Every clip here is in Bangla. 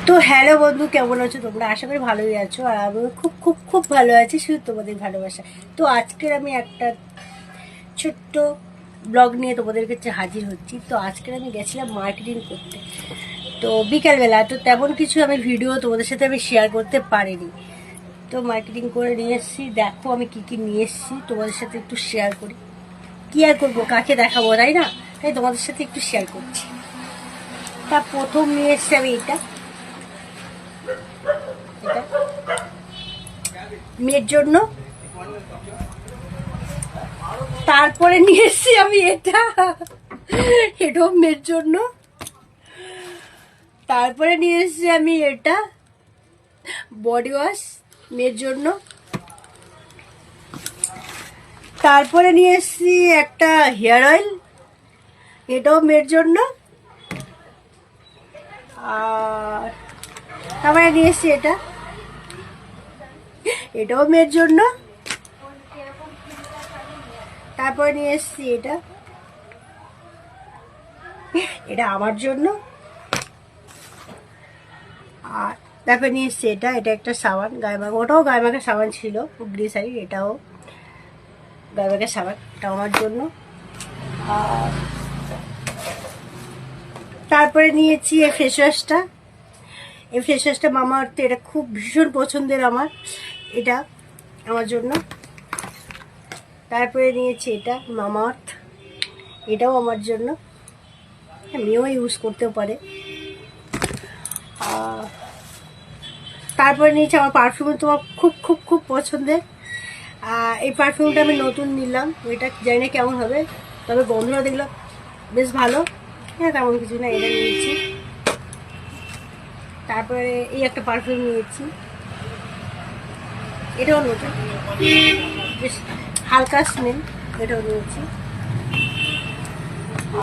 তো হ্যালো বন্ধু, কেমন আছো তোমরা? আশা করি ভালোই আছো। আর আমিও খুব খুব খুব ভালো আছি, শুধু তোমাদের ভালোবাসা। তো আজকের আমি একটা ছোট্ট ব্লগ নিয়ে তোমাদের কাছে হাজির হচ্ছি। তো আজকের আমি গেছিলাম মার্কেটিং করতে, তো বিকালবেলা। তো তেমন কিছু আমি ভিডিও তোমাদের সাথে আমি শেয়ার করতে পারিনি। তো মার্কেটিং করে নিয়ে এসেছি, দেখো আমি কি কি নিয়ে এসেছি তোমাদের সাথে একটু শেয়ার করি। কি আর করবো, কাকে দেখাবো, তাই না? তাই তোমাদের সাথে একটু শেয়ার করছি। তা প্রথম নিয়ে এসেছি আমি এটা মেয়ের জন্য। তারপরে নিয়ে এসছি আমি এটাও মেয়ের জন্য। তারপরে নিয়ে এসছি আমি এটা বডি ওয়াশ মেয়ের জন্য। তারপরে নিয়ে এসছি একটা হেয়ার অয়েল, এটাও মেয়ের জন্য। আর তারপরে নিয়ে এসছি এটাও মেয়ের জন্য। তারপরে নিয়ে এসছি এটা আমার জন্য। আর তারপরে নিয়ে এসছি এটা একটা সাবান গায়ে মাখা, ওটাও গায়ে মাখা সাবান ছিল, গ্লিসারি। এটাও গায়ে মাখা সাবান, এটা আমার জন্য। আর তারপরে নিয়েছি এই ফেস ওয়াশটা মামা আর্থ। এটা খুব ভীষণ পছন্দের আমার, এটা আমার জন্য। তারপরে নিয়েছি এটা মামা আর্থ, এটাও আমার জন্য, মেয়েও ইউজ করতেও পারে। তারপরে নিয়েছি আমার পারফিউম, তোমার খুব খুব খুব পছন্দের। এই পারফিউমটা আমি নতুন নিলাম, এটা জানি না কেমন হবে, তবে বন্ধুরা দেখলাম বেশ ভালো। হ্যাঁ, তেমন কিছু না, এটা নিয়েছি। তারপরে এই একটা পারফিউম নিয়েছি, এটাও নতুন, বেশ হালকা স্মেল, এটাও নিয়েছি।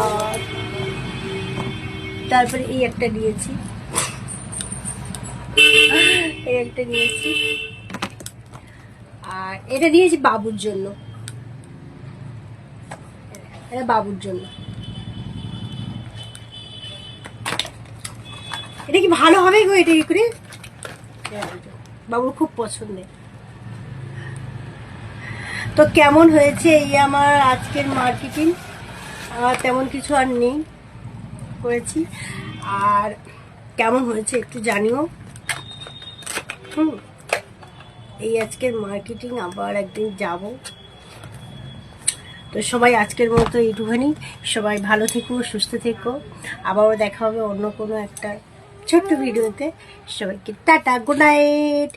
আর তারপরে এই একটা নিয়েছি, আর এটা নিয়েছি বাবুর জন্য, এটা বাবুর জন্য। এটা কি ভালো হবে গো? এটা কি করে, বাবুর খুব পছন্দের। তো কেমন হয়েছে এই আমার আজকের মার্কেটিং? তেমন কিছু আর নেই, করেছি। আর কেমন হয়েছে একটু জানিও। এই আজকের মার্কেটিং, আবার একদিন যাব। তো সবাই আজকের মতো এইটুখানি। সবাই ভালো থেকো, সুস্থ থেকো। আবারও দেখা হবে অন্য কোনো একটা ছোট্ট ভিডিওতে। সবাইকে টাটা, গুড নাইট।